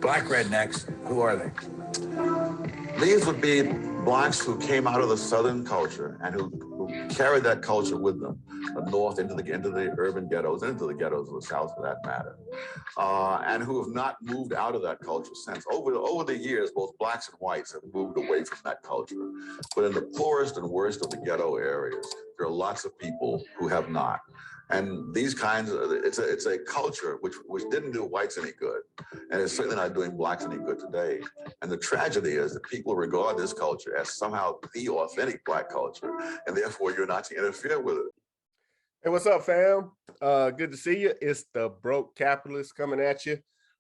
Black rednecks, who are they? These would be blacks who came out of the Southern culture and who carried that culture with them, north into the urban ghettos, into the ghettos of the South for that matter, and who have not moved out of that culture since. Over the years, both blacks and whites have moved away from that culture. But in the poorest and worst of the ghetto areas, there are lots of people who have not. And these kinds of, it's a culture which didn't do whites any good. And it's certainly not doing blacks any good today. And the tragedy is that people regard this culture as somehow the authentic black culture, and therefore you're not to interfere with it. Hey, what's up, fam? Good to see you. It's the Broke Capitalist coming at you.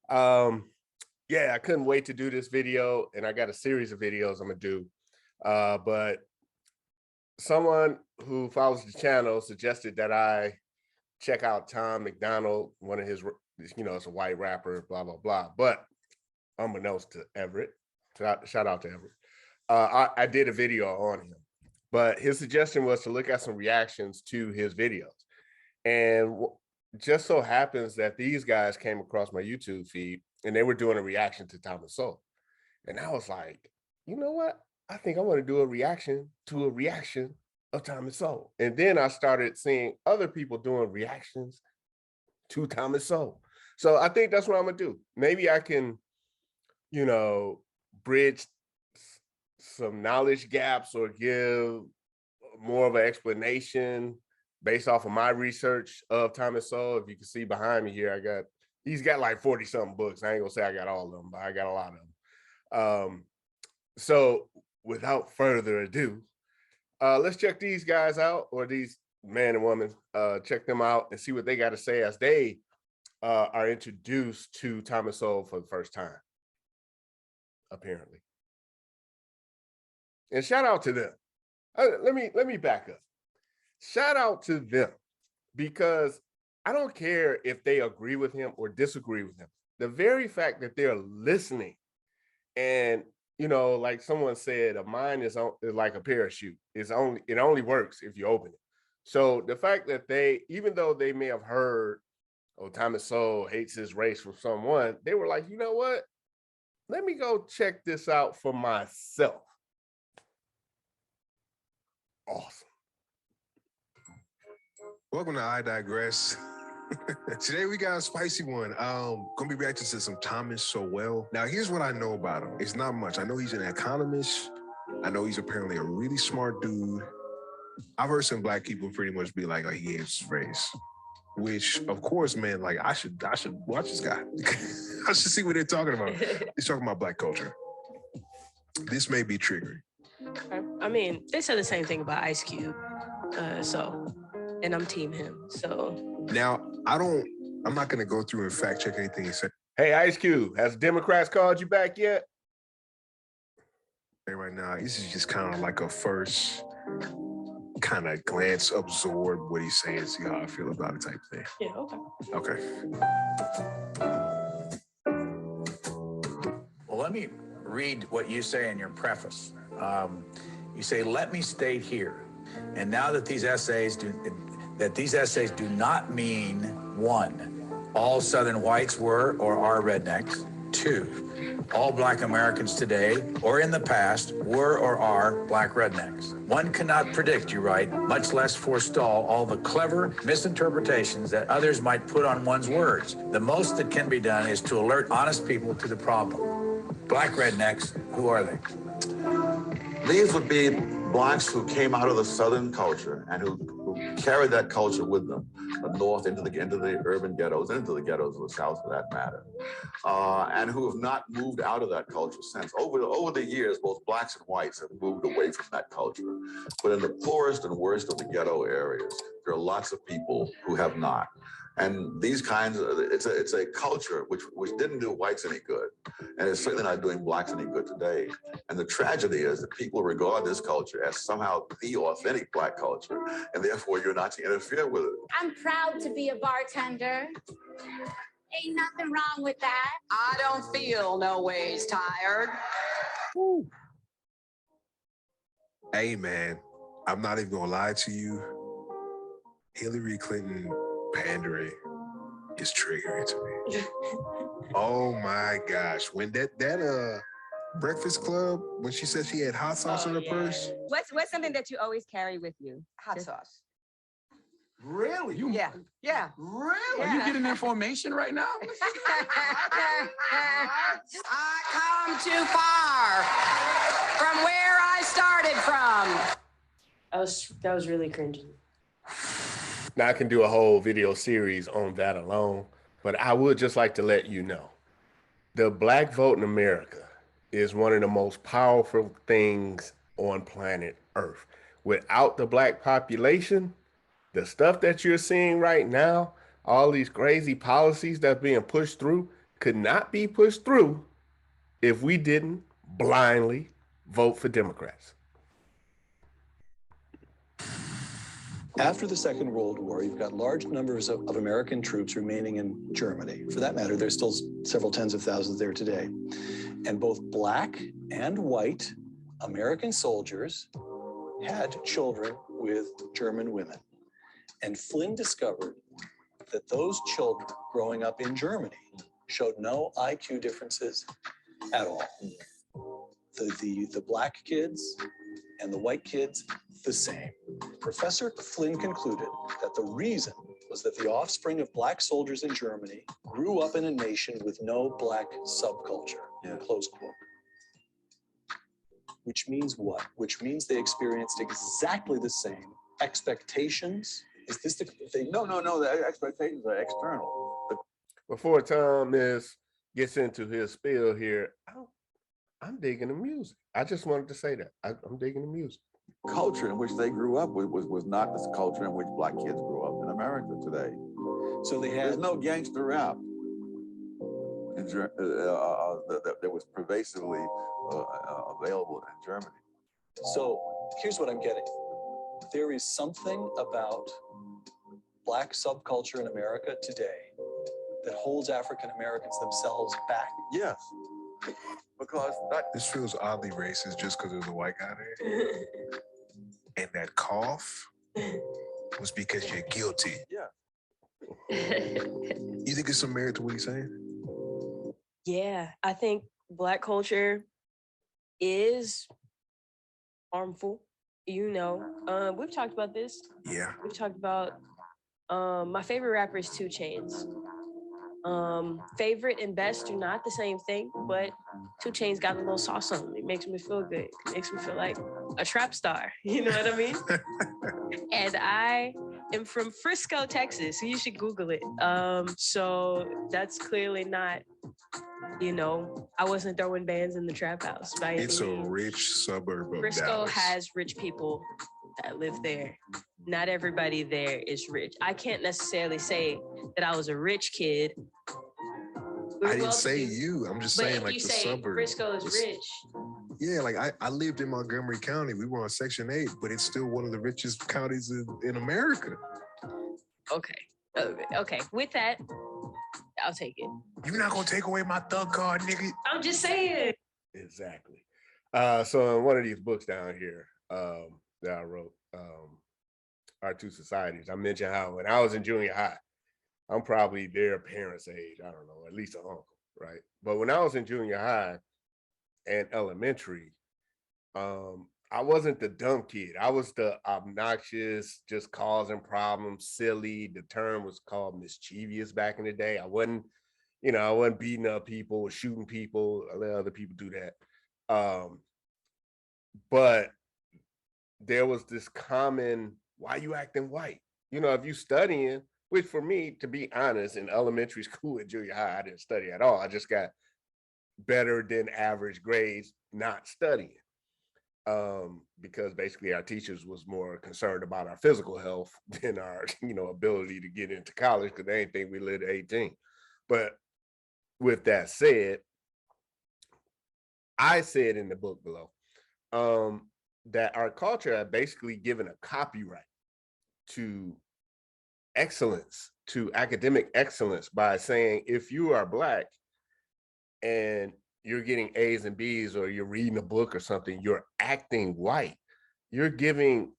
Yeah, I couldn't wait to do this video, and I got a series of videos I'm gonna do. But someone who follows the channel suggested that I check out Tom McDonald, one of his, it's a white rapper, blah, blah, blah. But unbeknownst to Everett, shout out to Everett, I did a video on him. But his suggestion was to look at some reactions to his videos. And just so happens that these guys came across my YouTube feed and they were doing a reaction to Thomas Sowell. And I was like, you know what? I think I want to do a reaction to a reaction of Thomas Sowell. And then I started seeing other people doing reactions to Thomas Sowell. So I think that's what I'm gonna do. Maybe I can, bridge some knowledge gaps or give more of an explanation based off of my research of Thomas Sowell. If you can see behind me here, he's got like 40 something books. I ain't gonna say I got all of them, but I got a lot of them. So without further ado, let's check these guys out, or these man and woman, check them out and see what they got to say as they are introduced to Thomas Sowell for the first time, apparently. And shout out to them. Let me back up. Shout out to them, because I don't care if they agree with him or disagree with him. The very fact that they're listening, and like someone said, a mind is like a parachute. It only works if you open it. So the fact that they, even though they may have heard, oh, Thomas Sowell hates his race from someone, they were like, you know what? Let me go check this out for myself. Awesome. Welcome to I Digress. Today we got a spicy one. Gonna be reacting to some Thomas Sowell. Now here's what I know about him. It's not much. I know he's an economist. I know he's apparently a really smart dude. I've heard some black people pretty much be like, oh, he hates his race. Which, of course, man, like I should watch this guy. I should see what they're talking about. He's talking about black culture. This may be triggering. I mean, they said the same thing about Ice Cube. And I'm team him. So now I'm not gonna go through and fact check anything he said. Hey, Ice Cube, has Democrats called you back yet? Right now, this is just kind of like a first kind of glance, absorb what he's saying, see how I feel about it type thing. Yeah, okay. Okay. Well, let me read what you say in your preface. You say, let me state here, and now that these essays do not mean, 1, all Southern whites were or are rednecks. 2, all black Americans today or in the past were or are black rednecks. One cannot predict, you write, much less forestall all the clever misinterpretations that others might put on one's words. The most that can be done is to alert honest people to the problem. Black rednecks, who are they? These would be blacks who came out of the Southern culture and who carried that culture with them, north into the urban ghettos, into the ghettos of the South for that matter, and who have not moved out of that culture since. Over the years, both blacks and whites have moved away from that culture. But in the poorest and worst of the ghetto areas, there are lots of people who have not. And these kinds of, it's a culture which didn't do whites any good. And it's certainly not doing blacks any good today. And the tragedy is that people regard this culture as somehow the authentic black culture, and therefore you're not to interfere with it. I'm proud to be a bartender. Ain't nothing wrong with that. I don't feel no ways tired. Woo. Hey, man, I'm not even gonna lie to you. Hillary Clinton pandering is triggering to me. Oh my gosh. When that Breakfast Club, when she said she had hot sauce in her purse. What's something that you always carry with you? Hot sauce. Really? Yeah. Really? Are you getting information right now? I come too far from where I started from. That was really cringy. Now I can do a whole video series on that alone, but I would just like to let you know, the black vote in America is one of the most powerful things on planet Earth. Without the black population, the stuff that you're seeing right now, all these crazy policies that's being pushed through could not be pushed through if we didn't blindly vote for Democrats. After the Second World War, you've got large numbers of American troops remaining in Germany. For that matter, there's still several tens of thousands there today. And both black and white American soldiers had children with German women. And Flynn discovered that those children growing up in Germany showed no IQ differences at all. The black kids and the white kids, the same. Professor Flynn concluded that the reason was that the offspring of black soldiers in Germany grew up in a nation with no black subculture, close quote. Which means what? Which means they experienced exactly the same expectations. Is this the thing? No, the expectations are external. Before Tom gets into his spiel here, I'm digging the music. I just wanted to say that. I'm digging the music. Culture in which they grew up was not the culture in which black kids grew up in America today. So There's no gangster rap that was pervasively available in Germany. So here's what I'm getting. There is something about black subculture in America today that holds African Americans themselves back. Yes, because This feels oddly racist just because there's a white guy there. And that cough was because you're guilty. Yeah. You think it's some merit to what he's saying? Yeah, I think black culture is harmful. You know, we've talked about this. Yeah. We've talked about my favorite rapper is 2 Chainz. Favorite and best are not the same thing, but 2 Chainz got a little sauce on it. It makes me feel good. It makes me feel like a trap star. You know what I mean? And I am from Frisco, Texas. So you should Google it. So that's clearly not, you know, I wasn't throwing bands in the trap house by any It's a means. rich suburb of Frisco Dallas. has rich people that live there. Not everybody there is rich. I can't necessarily say that I was a rich kid. I didn't say you. I'm just saying, like, the suburbs. Frisco is rich. Yeah, like I lived in Montgomery County. We were on Section 8, but it's still one of the richest counties in America. Okay. With that, I'll take it. You're not gonna take away my thug card, nigga. I'm just saying. Exactly. So in one of these books down here that I wrote, Our Two Societies, I mentioned how when I was in junior high, I'm probably their parents' age, I don't know, at least an uncle, right? But when I was in junior high and elementary, I wasn't the dumb kid. I was the obnoxious, just causing problems, silly. The term was called mischievous back in the day. I wasn't beating up people or shooting people. I let other people do that. But there was this common, why you acting white? You know, if you studying, which for me, to be honest, in elementary school and junior high, I didn't study at all. I just got better than average grades not studying. Because basically our teachers was more concerned about our physical health than our, ability to get into college, because they didn't think we lived to 18. But with that said, I said in the book below, that our culture had basically given a copyright to excellence, to academic excellence, by saying, if you are Black and you're getting A's and B's, or you're reading a book or something, you're acting white. You're giving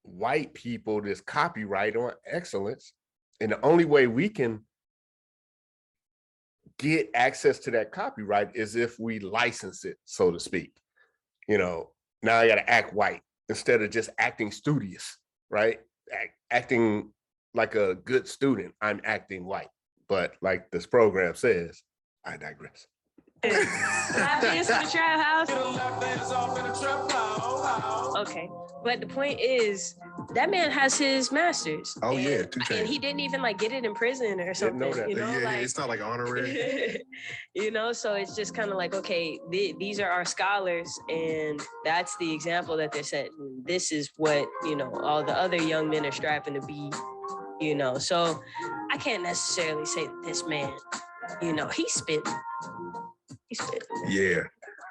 white people this copyright on excellence. And the only way we can get access to that copyright is if we license it, so to speak. You know, now I got to act white instead of just acting studious, right? Acting like a good student, I'm acting white. But like this program says, I digress. Happiest in the trap house. Okay, but the point is, that man has his master's. Oh yeah, and he didn't even like get it in prison or something. You know, yeah, like, it's not like honorary. you know, so it's just kind of like, okay, these are our scholars, and that's the example that they're setting. This is what, you know, all the other young men are striving to be. You know, so I can't necessarily say that this man, you know, he's spitting. Yeah,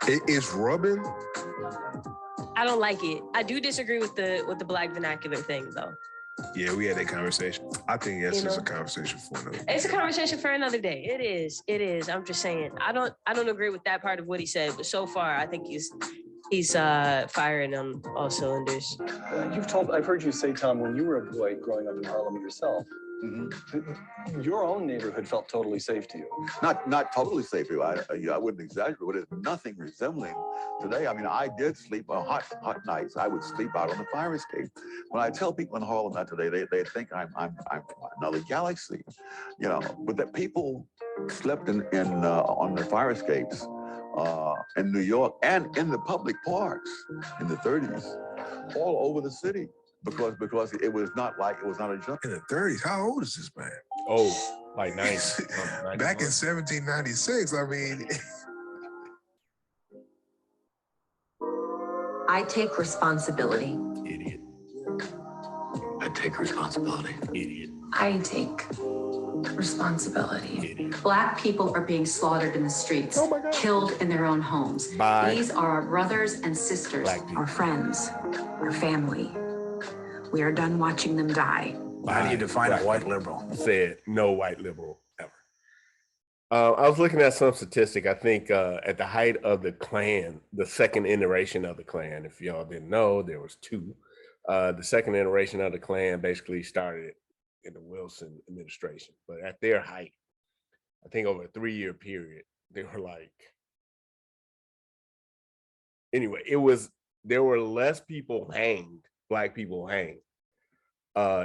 it's rubbing. I don't like it. I do disagree with the black vernacular thing, though. Yeah, we had that conversation. I think that's just a conversation for another day. It's a conversation for another day. It is. It is. I'm just saying. I don't agree with that part of what he said, but so far I think he's firing on all cylinders. I've heard you say, Tom, when you were a boy growing up in Harlem yourself, your own neighborhood felt totally safe to you. Not totally safe to you. I wouldn't exaggerate, but it's nothing resembling today. I mean, I did sleep on hot nights. I would sleep out on the fire escape. When I tell people in Harlem that today, they think I'm from another galaxy, you know. But that people slept on the fire escapes in New York and in the public parks in the 30s, all over the city. Because it was not a jump. In the 30s, how old is this man? Oh, like 90. Back in 1796, I mean. I take responsibility. Idiot. I take responsibility. Idiot. I take responsibility. Idiot. Black people are being slaughtered in the streets, killed in their own homes. These are our brothers and sisters, our friends, our family. We are done watching them die. How do you define a white liberal? Said no white liberal ever. I was looking at some statistic. I think at the height of the Klan, the second iteration of the Klan, if y'all didn't know, there was two. The second iteration of the Klan basically started in the Wilson administration. But at their height, I think over a 3-year period, they were like, anyway, there were less people hanged, Black people hanged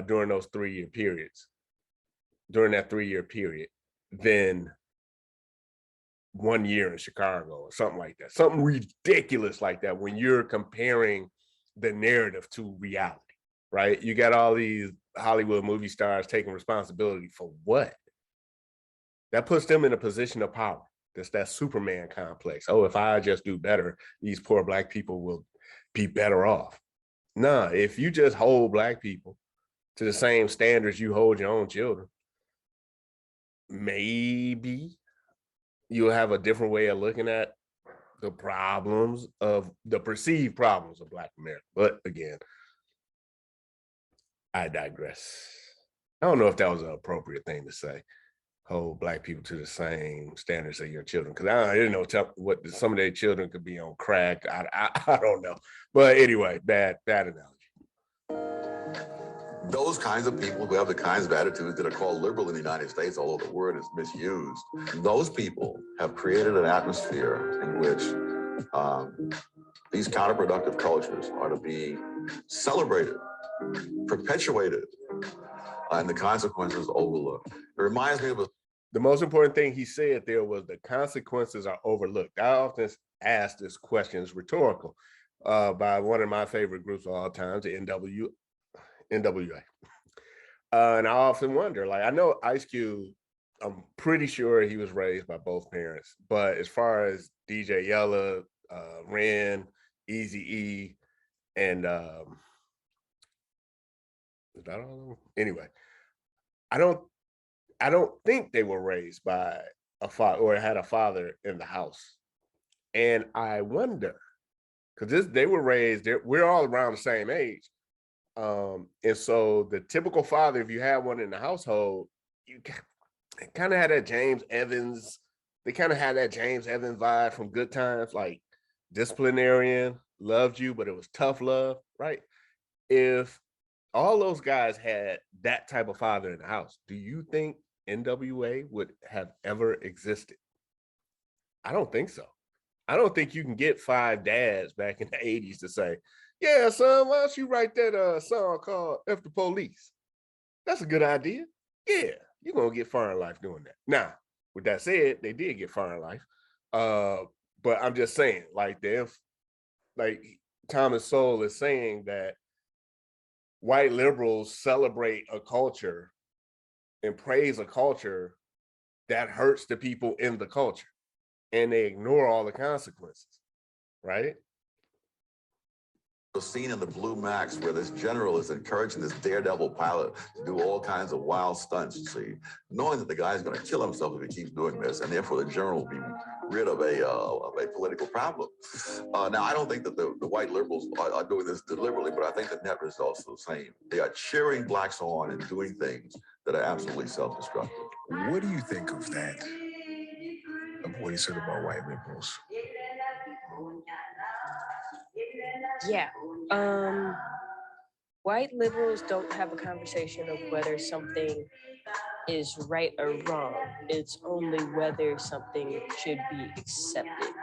during those 3-year periods, during that 3-year period, than 1 year in Chicago or something like that, something ridiculous like that when you're comparing the narrative to reality, right? You got all these Hollywood movie stars taking responsibility for what? That puts them in a position of power. That's that Superman complex. Oh, if I just do better, these poor Black people will be better off. Nah, if you just hold Black people to the same standards you hold your own children, maybe you'll have a different way of looking at the problems of the perceived problems of Black America. But again, I digress. I don't know if that was an appropriate thing to say. Hold Black people to the same standards of your children, because I didn't know what some of their children could be on crack. I don't know, but anyway, bad analogy. Those kinds of people who have the kinds of attitudes that are called liberal in the United States, although the word is misused, those people have created an atmosphere in which these counterproductive cultures are to be celebrated, perpetuated, and the consequences overlooked. It reminds me of the most important thing he said there was the consequences are overlooked. I often ask this question, it's rhetorical, by one of my favorite groups of all times, the NWA. And I often wonder, like, I know Ice Cube, I'm pretty sure he was raised by both parents, but as far as DJ Yella, Ren, Eazy-E, and is that all of them? Anyway, I don't think they were raised by a father or had a father in the house. And I wonder, because they were raised, we're all around the same age. And so the typical father, if you had one in the household, you kind of had that James Evans, they kind of had that James Evans vibe from Good Times, like disciplinarian, loved you, but it was tough love, right? If all those guys had that type of father in the house, do you think NWA would have ever existed? I don't think so. I don't think you can get 5 dads back in the 80s to say, yeah, son, why don't you write that song called F the Police? That's a good idea. Yeah, you're going to get Foreign Life doing that. Now, with that said, they did get Foreign Life. But I'm just saying, like, Thomas Sowell is saying that white liberals celebrate a culture and praise a culture that hurts the people in the culture, and they ignore all the consequences, right? The scene in the Blue Max where this general is encouraging this daredevil pilot to do all kinds of wild stunts, you see, knowing that the guy's going to kill himself if he keeps doing this, and therefore the general will be rid of a political problem. Now, I don't think that the white liberals are doing this deliberately, but I think the net result is the same. They are cheering blacks on and doing things that are absolutely self-destructive. What do you think of that? Of what he said about white liberals? Yeah. White liberals don't have a conversation of whether something is right or wrong. It's only whether something should be accepted.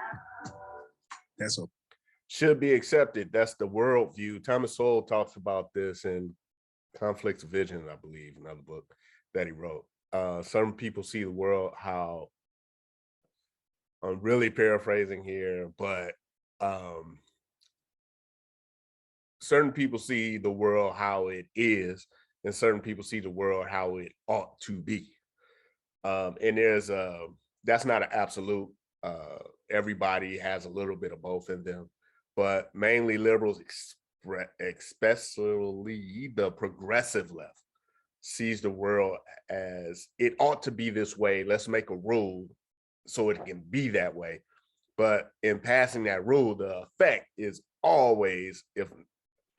That's all. Should be accepted. That's the worldview. Thomas Sowell talks about this in Conflicts of Vision, I believe, another book that he wrote. Some people see the world how, I'm really paraphrasing here, but certain people see the world how it is, and certain people see the world how it ought to be. And that's not an absolute. Everybody has a little bit of both in them, but mainly liberals, especially the progressive left, sees the world as it ought to be this way. Let's make a rule so it can be that way. But in passing that rule, the effect is always, if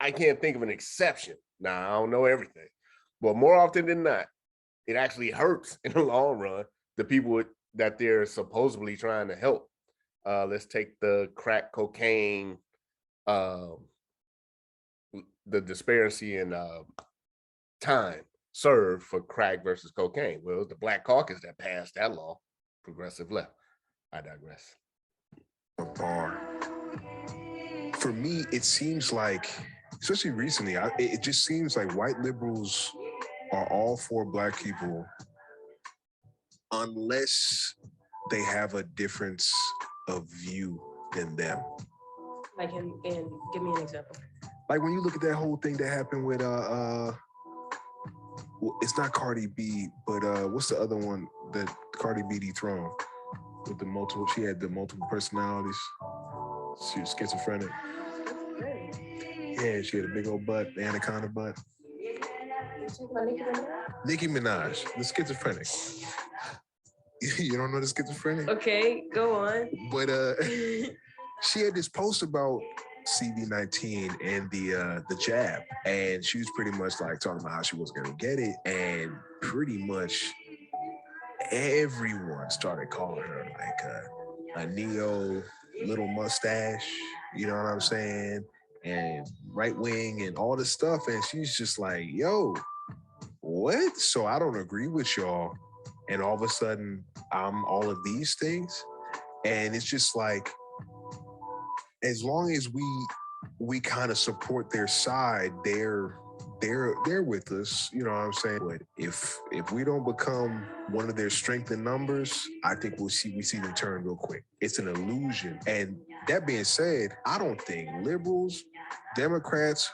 I can't think of an exception. Now, I don't know everything, but more often than not, it actually hurts in the long run the people that they're supposedly trying to help. Let's take the crack cocaine, the disparity in time served for crack versus cocaine. Well, it was the Black Caucus that passed that law, progressive left. I digress. A bar. For me, it seems like, especially recently, it just seems like white liberals are all for black people unless they have a difference of view than them. Like, and give me an example. Like when you look at that whole thing that happened with it's not Cardi B, but what's the other one that Cardi B dethroned with the multiple? She had the multiple personalities. She was schizophrenic. Yeah, she had a big old butt, the anaconda butt. Nicki Minaj, the schizophrenic. You don't know the schizophrenic? Okay, go on. But she had this post about CV19 and the jab, and she was pretty much like talking about how she was gonna get it, and pretty much everyone started calling her like a neo little mustache, you know what I'm saying, and right wing and all this stuff, and she's just like, yo, what? So I don't agree with y'all, and all of a sudden I'm all of these things, and it's just like, as long as we kind of support their side, they're with us, you know what I'm saying? But if we don't become one of their strength in numbers, I think we see them turn real quick. It's an illusion. And that being said, I don't think liberals, Democrats,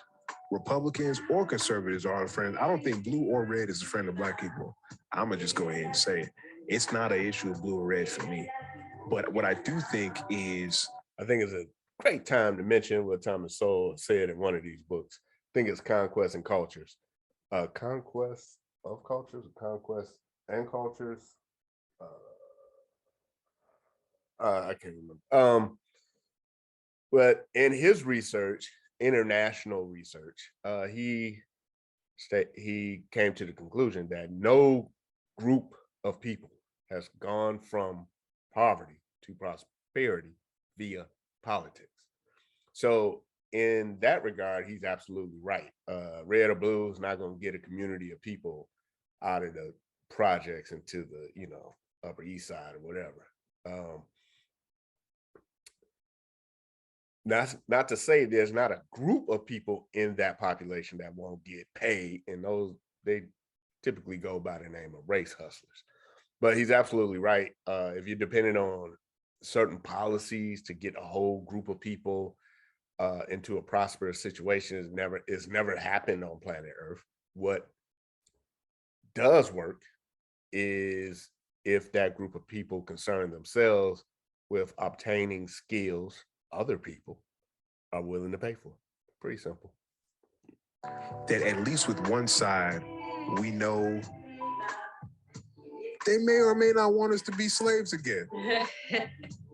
Republicans, or conservatives are our friends. I don't think blue or red is a friend of black people. I'm gonna just go ahead and say it. It's not an issue of blue or red for me. But what I do think is, I think it's a great time to mention what Thomas Sowell said in one of these books. I think it's Conquest and Cultures. Conquest of Cultures, Conquest and Cultures. I can't remember. But in his research, international research, he came to the conclusion that no group of people has gone from poverty to prosperity via politics. So in that regard, he's absolutely right. Red or blue is not going to get a community of people out of the projects into the, you know, Upper East Side or whatever. Not to say there's not a group of people in that population that won't get paid, and those, they typically go by the name of race hustlers. But he's absolutely right. If you're depending on certain policies to get a whole group of people into a prosperous situation, it's never happened on planet Earth. What does work is if that group of people concern themselves with obtaining skills other people are willing to pay for. Pretty simple. That at least with one side, we know they may or may not want us to be slaves again.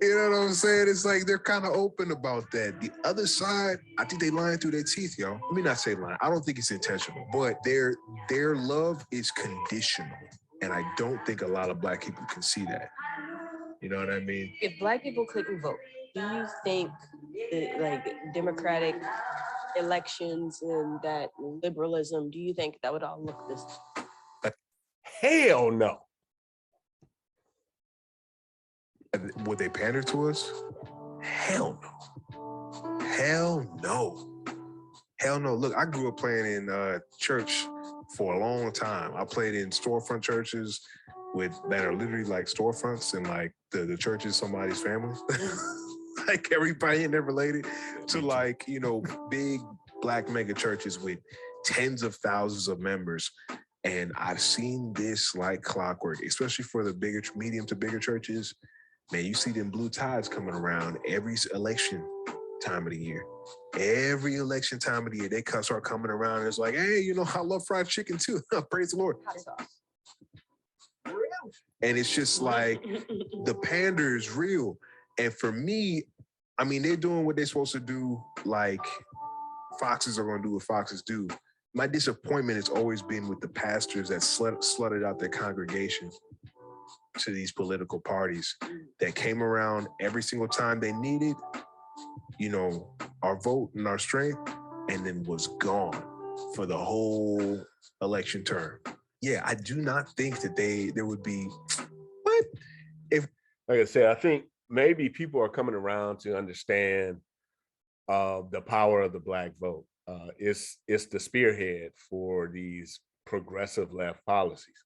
You know what I'm saying? It's like they're kind of open about that. The other side, I think they lying through their teeth, yo. Let me not say lying. I don't think it's intentional, but their love is conditional. And I don't think a lot of Black people can see that. You know what I mean? If Black people couldn't vote, do you think that, like, democratic elections and that liberalism, do you think that would all look this? Hell no. Would they pander to us? Hell no. Hell no. Hell no. Look, I grew up playing in church for a long time. I played in storefront churches that are literally like storefronts, and like the church is somebody's family. Like everybody in there related to, like, you know, big Black mega churches with tens of thousands of members. And I've seen this like clockwork, especially for the bigger, medium to bigger churches. Man, you see them blue tides coming around every election time of the year. Every election time of the year, they start coming around and it's like, hey, you know, I love fried chicken too. Praise the Lord. And it's just like the pander is real. And for me, I mean, they're doing what they're supposed to do, like foxes are going to do what foxes do. My disappointment has always been with the pastors that slutted out their congregation to these political parties that came around every single time they needed, you know, our vote and our strength, and then was gone for the whole election term. Yeah, I do not think that there would be, what? If, like I said, I think maybe people are coming around to understand the power of the Black vote. It's the spearhead for these progressive left policies.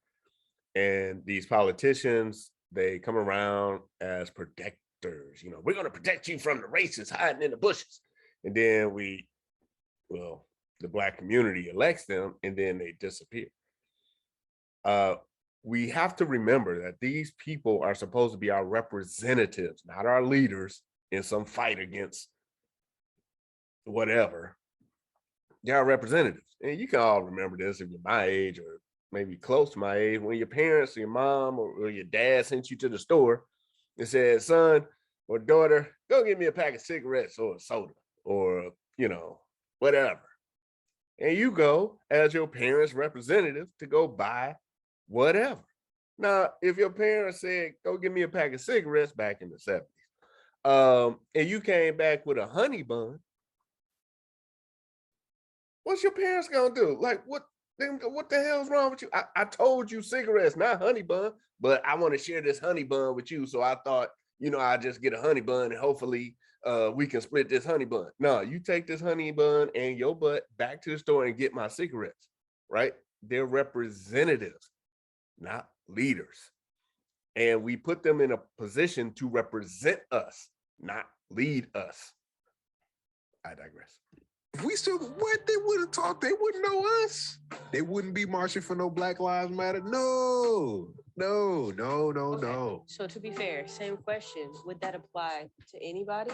And these politicians, they come around as protectors. You know, we're going to protect you from the racists hiding in the bushes. And then the Black community elects them, and then they disappear. We have to remember that these people are supposed to be our representatives, not our leaders in some fight against whatever. They're our representatives. And you can all remember this if you're my age or maybe close to my age, when your parents or your mom or your dad sent you to the store and said, son or daughter, go get me a pack of cigarettes or a soda or, you know, whatever. And you go as your parents' representative to go buy whatever. Now, if your parents said, go get me a pack of cigarettes back in the 70s, and you came back with a honey bun, what's your parents gonna do? Like, what the hell's wrong with you? I told you cigarettes, not honey bun, but I want to share this honey bun with you. So I thought, you know, I just get a honey bun and hopefully we can split this honey bun. No, you take this honey bun and your butt back to the store and get my cigarettes, right? They're representatives, not leaders. And we put them in a position to represent us, not lead us. I digress. If we still, what they would have taught, they wouldn't know us. They wouldn't be marching for no Black Lives Matter. No. So to be fair, same question. Would that apply to anybody?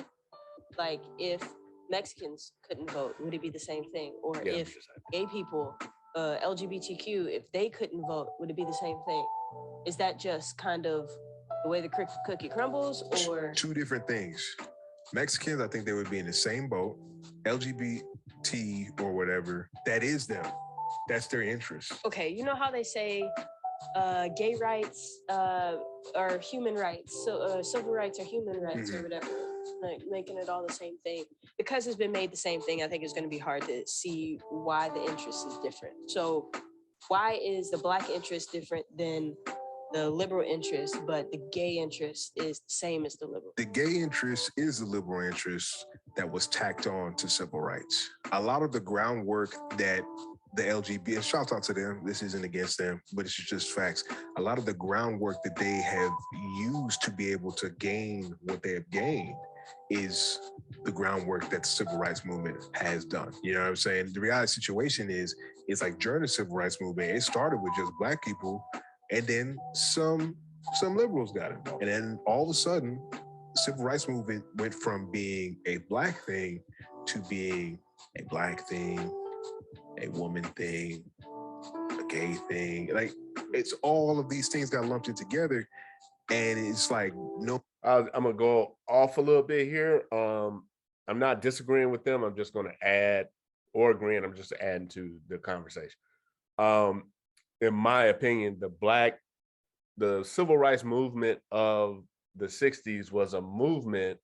Like if Mexicans couldn't vote, would it be the same thing? Or if gay people, LGBTQ, if they couldn't vote, would it be the same thing? Is that just kind of the way the cookie crumbles, or? Two different things. Mexicans, I think they would be in the same boat. LGBT or whatever, that is them. That's their interest. Okay, you know how they say gay rights are human rights, so civil rights are human rights, or whatever, like making it all the same thing. Because it's been made the same thing, I think it's going to be hard to see why the interest is different. So why is the Black interest different than the liberal interest, but the gay interest is the same as the liberal? The gay interest is the liberal interest that was tacked on to civil rights. A lot of the groundwork that the LGBT, and shout out to them, this isn't against them, but it's just facts. A lot of the groundwork that they have used to be able to gain what they have gained is the groundwork that the civil rights movement has done. You know what I'm saying? The reality situation is, it's like during the civil rights movement, it started with just Black people, and then some liberals got involved. And then all of a sudden, the civil rights movement went from being a Black thing to being a Black thing, a woman thing, a gay thing. Like, it's all of these things got lumped in together. And it's like, no. I'm gonna go off a little bit here. I'm not disagreeing with them. I'm just gonna add, or agreeing, I'm just adding to the conversation. In my opinion, the civil rights movement of the 60s was a movement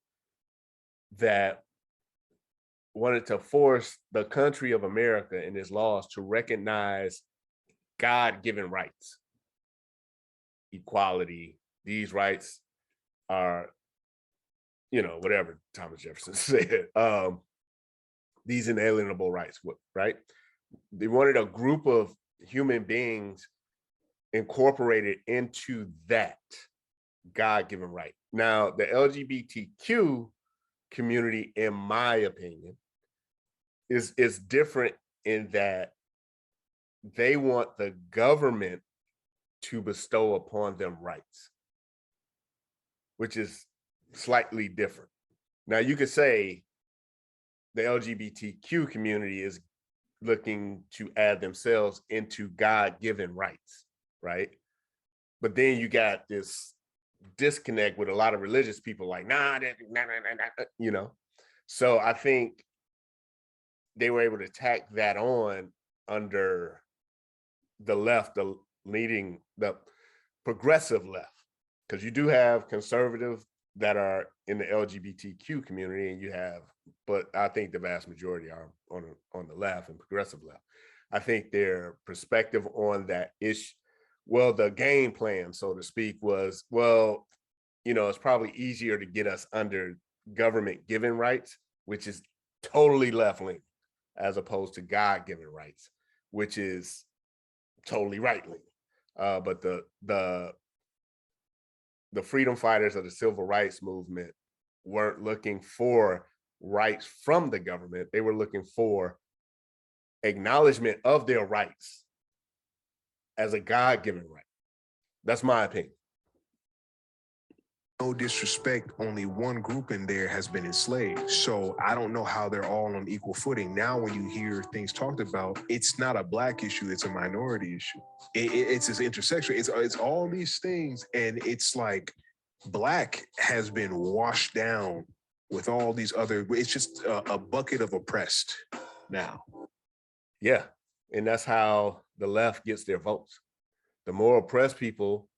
that wanted to force the country of America and its laws to recognize God-given rights, equality. These rights are, whatever Thomas Jefferson said, these inalienable rights, right? They wanted a group of human beings incorporated into that God-given right. Now, the LGBTQ community, in my opinion, is different in that they want the government to bestow upon them rights, which is slightly different. Now, you could say the LGBTQ community is looking to add themselves into God-given rights, right? But then you got this disconnect with a lot of religious people like, nah. So I think they were able to tack that on under the left, the progressive left, because you do have conservative that are in the LGBTQ community, and you have, but I think the vast majority are on the left and progressive left. I think their perspective on that issue, well, the game plan, so to speak, was, well, it's probably easier to get us under government-given rights, which is totally left-leaning, as opposed to God-given rights, which is totally right-leaning. But the freedom fighters of the civil rights movement weren't looking for rights from the government. They were looking for acknowledgement of their rights as a God-given right. That's my opinion. No disrespect, only one group in there has been enslaved. So I don't know how they're all on equal footing. Now, when you hear things talked about, it's not a Black issue, it's a minority issue. It's this intersection, it's all these things. And it's like Black has been washed down with all these other, it's just a bucket of oppressed now. Yeah, and that's how the left gets their votes. The more oppressed people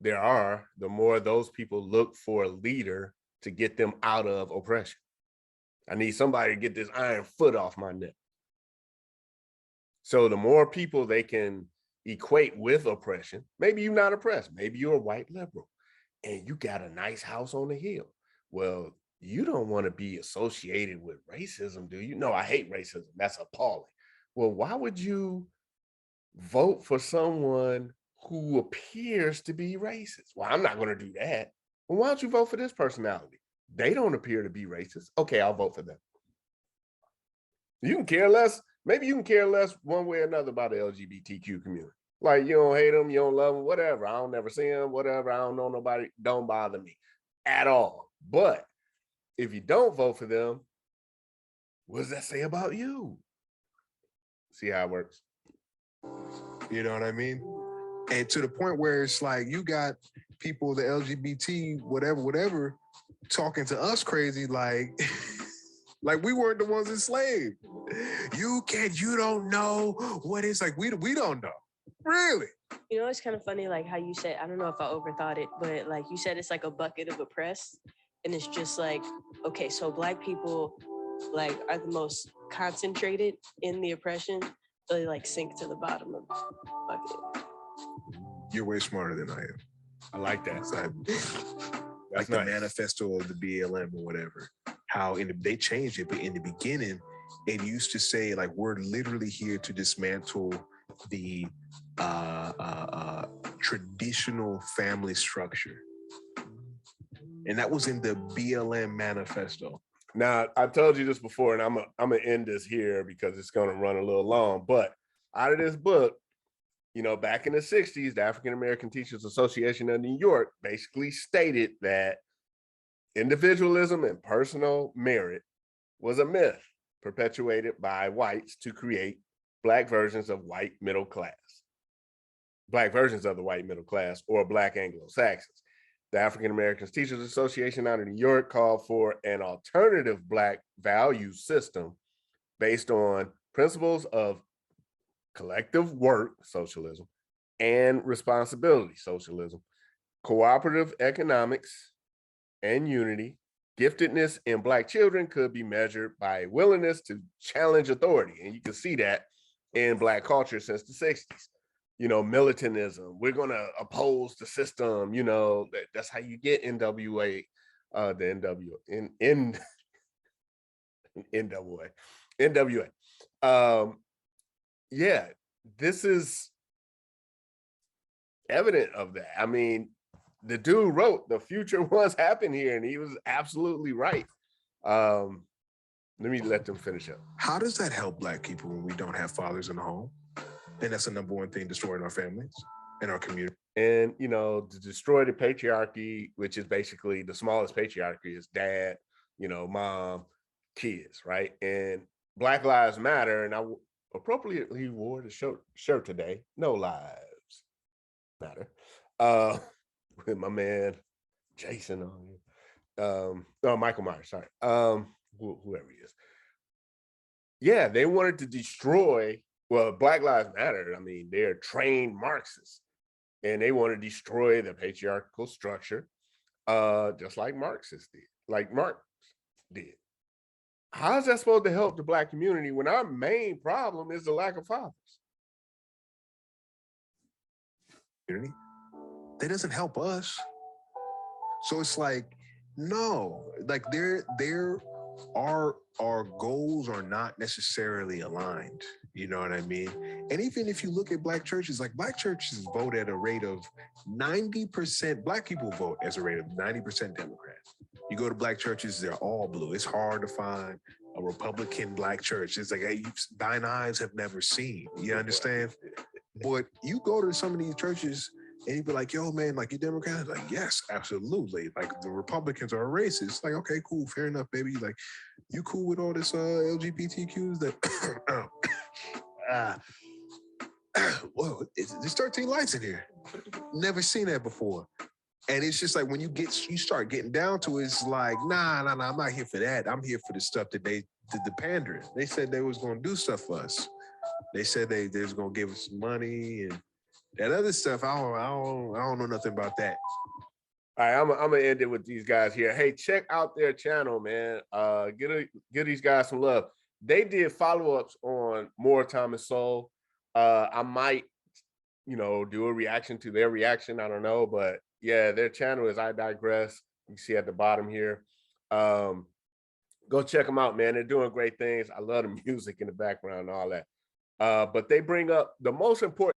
there are, the more those people look for a leader to get them out of oppression. I need somebody to get this iron foot off my neck. So the more people they can equate with oppression, maybe you're not oppressed, maybe you're a white liberal and you got a nice house on the hill. Well, you don't want to be associated with racism, do you? No, I hate racism. That's appalling. Well, why would you vote for someone who appears to be racist? Well, I'm not going to do that. Well, why don't you vote for this personality? They don't appear to be racist. Okay, I'll vote for them. You can care less. Maybe you can care less one way or another about the LGBTQ community. Like, you don't hate them, you don't love them, whatever. I don't never see them, whatever. I don't know nobody. Don't bother me at all. But if you don't vote for them, what does that say about you? See how it works? You know what I mean? And to the point where it's like, you got people, the LGBT, whatever, talking to us crazy, like, like we weren't the ones enslaved. You don't know what it's like. We don't know. Really? It's kind of funny, like how you said, I don't know if I overthought it, but like you said, it's like a bucket of oppressed. And it's just like, okay, so Black people like are the most concentrated in the oppression, really like sink to the bottom of the bucket. You're way smarter than I am. I like that. Like the manifesto of the BLM or whatever, how they changed it, but in the beginning, it used to say like, we're literally here to dismantle the traditional family structure. And that was in the BLM manifesto. Now, I've told you this before, and I'm gonna end this here because it's gonna run a little long, but out of this book, you know, back in the 60s, the African American Teachers Association of New York basically stated that individualism and personal merit was a myth perpetuated by whites to create Black versions of white middle class, Black versions of the white middle class, or Black Anglo-Saxons. The African American Teachers Association out of New York called for an alternative Black value system based on principles of collective work, socialism, and responsibility, socialism, cooperative economics and unity. Giftedness in Black children could be measured by willingness to challenge authority. And you can see that in Black culture since the 60s. You know, militantism, we're gonna oppose the system, you know, that's how you get NWA, NWA. Yeah, this is evident of that. I mean, the dude wrote the future was happening here, and he was absolutely right. Let me let them finish up. How does that help Black people when we don't have fathers in the home? And that's the number one thing destroying our families and our community. And, you know, to destroy the patriarchy, which is basically the smallest patriarchy is dad, you know, mom, kids, right? And Black Lives Matter, and I appropriately wore the shirt today, No Lives Matter, with my man Jason on here. No, Michael Myers, sorry. Whoever he is. Yeah, they wanted to destroy, well, Black Lives Matter, I mean, they're trained Marxists, and they want to destroy the patriarchal structure, just like Marxists did, like Marx did. How is that supposed to help the Black community when our main problem is the lack of fathers? That doesn't help us. So it's like, no, like our goals are not necessarily aligned. You know what I mean? And even if you look at Black churches, like Black churches vote at a rate of 90%, Black people vote as a rate of 90% Democrat. You go to Black churches, they're all blue. It's hard to find a Republican Black church. It's like, hey, thine eyes have never seen. You understand? But you go to some of these churches and you be like, yo, man, like, you Democrat? Like, yes, absolutely. Like, the Republicans are racist. Like, okay, cool, fair enough, baby. Like, you cool with all this LGBTQs that... whoa, there's 13 lights in here. Never seen that before. And it's just like when you start getting down to it, it's like, nah, I'm not here for that. I'm here for the stuff that they did, the pandering. They said they was gonna do stuff for us. They said they was gonna give us some money and that other stuff. I don't know nothing about that. All right, I'm gonna end it with these guys here. Hey, check out their channel, man. Give these guys some love. They did follow-ups on More Thomas Sowell. I might, you know, do a reaction to their reaction. I don't know, but yeah, their channel is I Digrxss. You can see at the bottom here. Go check them out, man. They're doing great things. I love the music in the background and all that. But they bring up the most important